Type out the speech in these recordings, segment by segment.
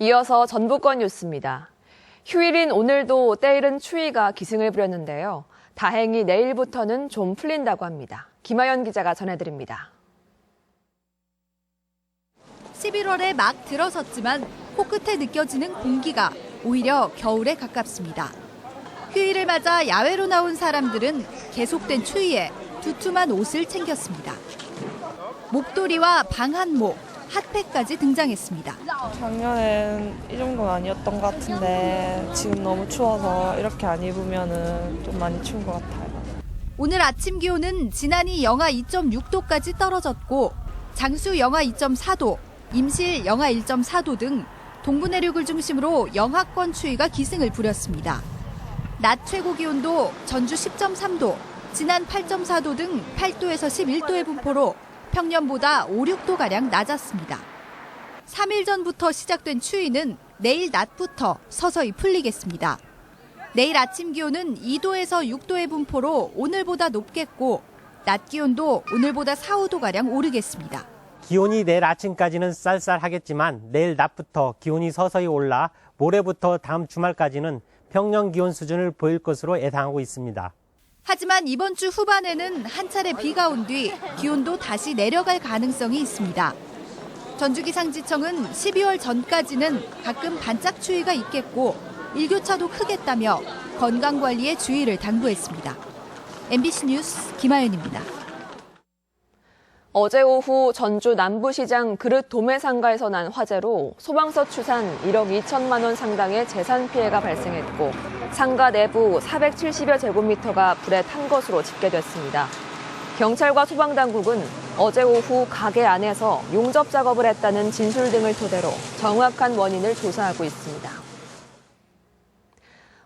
이어서 전북권 뉴스입니다. 휴일인 오늘도 때이른 추위가 기승을 부렸는데요. 다행히 내일부터는 좀 풀린다고 합니다. 김하연 기자가 전해드립니다. 11월에 막 들어섰지만 코끝에 느껴지는 공기가 오히려 겨울에 가깝습니다. 휴일을 맞아 야외로 나온 사람들은 계속된 추위에 두툼한 옷을 챙겼습니다. 목도리와 방한모, 핫팩까지 등장했습니다. 작년엔 이 정도는 아니었던 것 같은데 지금 너무 추워서 이렇게 안 입으면 좀 많이 추운 것 같아요. 오늘 아침 기온은 지난이 영하 2.6도까지 떨어졌고 장수 영하 2.4도, 임실 영하 1.4도 등 동부 내륙을 중심으로 영하권 추위가 기승을 부렸습니다. 낮 최고 기온도 전주 10.3도, 진안 8.4도 등 8도에서 11도의 분포로 평년보다 5, 6도가량 낮았습니다. 3일 전부터 시작된 추위는 내일 낮부터 서서히 풀리겠습니다. 내일 아침 기온은 2도에서 6도의 분포로 오늘보다 높겠고 낮 기온도 오늘보다 4, 5도가량 오르겠습니다. 기온이 내일 아침까지는 쌀쌀하겠지만 내일 낮부터 기온이 서서히 올라 모레부터 다음 주말까지는 평년 기온 수준을 보일 것으로 예상하고 있습니다. 하지만 이번 주 후반에는 한 차례 비가 온 뒤 기온도 다시 내려갈 가능성이 있습니다. 전주기상지청은 12월 전까지는 가끔 반짝 추위가 있겠고 일교차도 크겠다며 건강관리에 주의를 당부했습니다. MBC 뉴스 김하연입니다. 어제 오후 전주 남부시장 그릇 도매상가에서 난 화재로 소방서 추산 1억 2천만 원 상당의 재산 피해가 발생했고 상가 내부 470여 제곱미터가 불에 탄 것으로 집계됐습니다. 경찰과 소방당국은 어제 오후 가게 안에서 용접 작업을 했다는 진술 등을 토대로 정확한 원인을 조사하고 있습니다.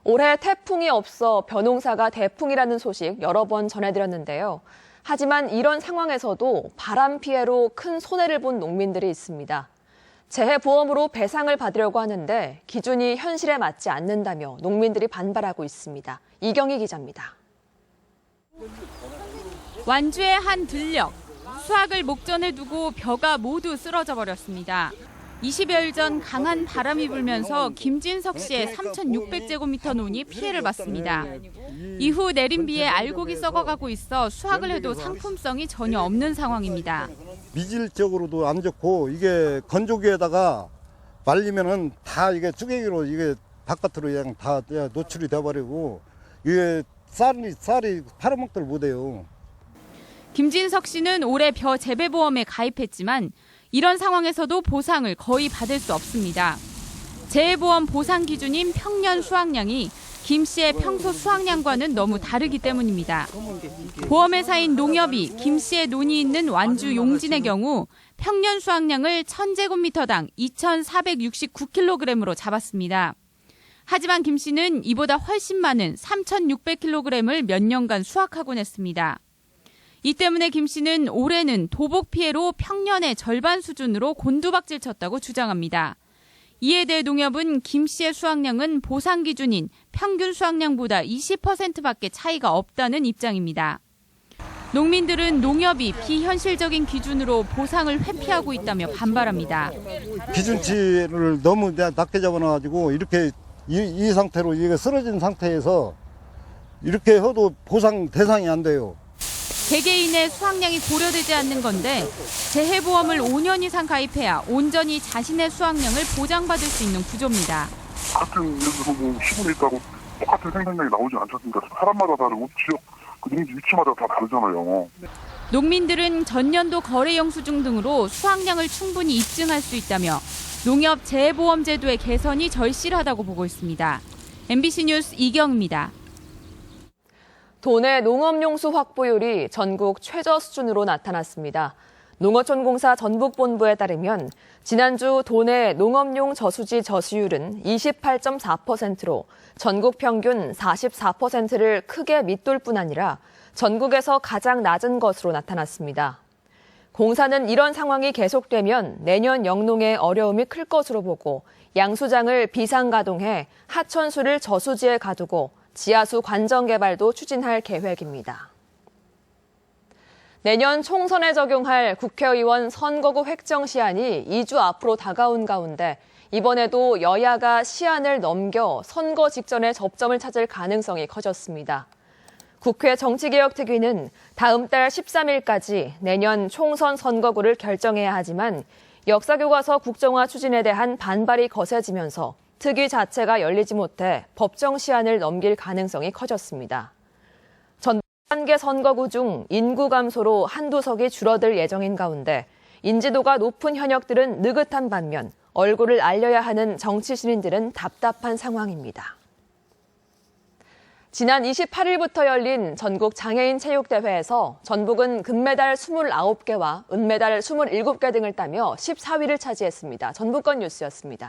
올해 태풍이 없어 벼농사가 대풍이라는 소식 여러 번 전해드렸는데요. 하지만 이런 상황에서도 바람 피해로 큰 손해를 본 농민들이 있습니다. 재해보험으로 배상을 받으려고 하는데 기준이 현실에 맞지 않는다며 농민들이 반발하고 있습니다. 이경희 기자입니다. 완주의 한 들녘, 수확을 목전에 두고 벼가 모두 쓰러져 버렸습니다. 20여일 전 강한 바람이 불면서 김진석 씨의 3,600제곱미터 논이 피해를 봤습니다. 이후 내린 비에 알곡이 썩어가고 있어 수확을 해도 상품성이 전혀 없는 상황입니다. 미질적으로도 안 좋고 이게 건조기에다가 말리면은 다 이게 쭈개기로 이게 바깥으로 그냥 다 노출이 돼버리고 이게 쌀이 팔아먹들 못해요. 김진석 씨는 올해 벼 재배보험에 가입했지만 이런 상황에서도 보상을 거의 받을 수 없습니다. 재해보험 보상 기준인 평년 수확량이 김 씨의 평소 수확량과는 너무 다르기 때문입니다. 보험회사인 농협이 김 씨의 논이 있는 완주 용진의 경우 평년 수확량을 1000제곱미터당 2,469kg으로 잡았습니다. 하지만 김 씨는 이보다 훨씬 많은 3,600kg을 몇 년간 수확하곤 했습니다. 이 때문에 김 씨는 올해는 도복 피해로 평년의 절반 수준으로 곤두박질 쳤다고 주장합니다. 이에 대해 농협은 김 씨의 수확량은 보상 기준인 평균 수확량보다 20%밖에 차이가 없다는 입장입니다. 농민들은 농협이 비현실적인 기준으로 보상을 회피하고 있다며 반발합니다. 기준치를 너무 낮게 잡아놔가지고 이렇게 이 상태로 이게 쓰러진 상태에서 이렇게 해도 보상 대상이 안 돼요. 개개인의 수확량이 고려되지 않는 건데 재해보험을 5년 이상 가입해야 온전히 자신의 수확량을 보장받을 수 있는 구조입니다. 같은 예를 들어서 뭐 시골에 있다고 똑같은 생산량이 나오지 않습니까? 사람마다 다르고 지역 위치마다 다 다르잖아요. 농민들은 전년도 거래 영수증 등으로 수확량을 충분히 입증할 수 있다며 농협 재해보험 제도의 개선이 절실하다고 보고 있습니다. MBC 뉴스 이경입니다. 도내 농업용수 확보율이 전국 최저 수준으로 나타났습니다. 농어촌공사 전북본부에 따르면 지난주 도내 농업용 저수지 저수율은 28.4%로 전국 평균 44%를 크게 밑돌 뿐 아니라 전국에서 가장 낮은 것으로 나타났습니다. 공사는 이런 상황이 계속되면 내년 영농에 어려움이 클 것으로 보고 양수장을 비상가동해 하천수를 저수지에 가두고 지하수 관정 개발도 추진할 계획입니다. 내년 총선에 적용할 국회의원 선거구 획정 시한이 2주 앞으로 다가온 가운데 이번에도 여야가 시한을 넘겨 선거 직전에 접점을 찾을 가능성이 커졌습니다. 국회 정치개혁특위는 다음 달 13일까지 내년 총선 선거구를 결정해야 하지만 역사교과서 국정화 추진에 대한 반발이 거세지면서 특위 자체가 열리지 못해 법정 시한을 넘길 가능성이 커졌습니다. 전북 1개 선거구 중 인구 감소로 한두 석이 줄어들 예정인 가운데 인지도가 높은 현역들은 느긋한 반면 얼굴을 알려야 하는 정치 신인들은 답답한 상황입니다. 지난 28일부터 열린 전국 장애인 체육대회에서 전북은 금메달 29개와 은메달 27개 등을 따며 14위를 차지했습니다. 전북권 뉴스였습니다.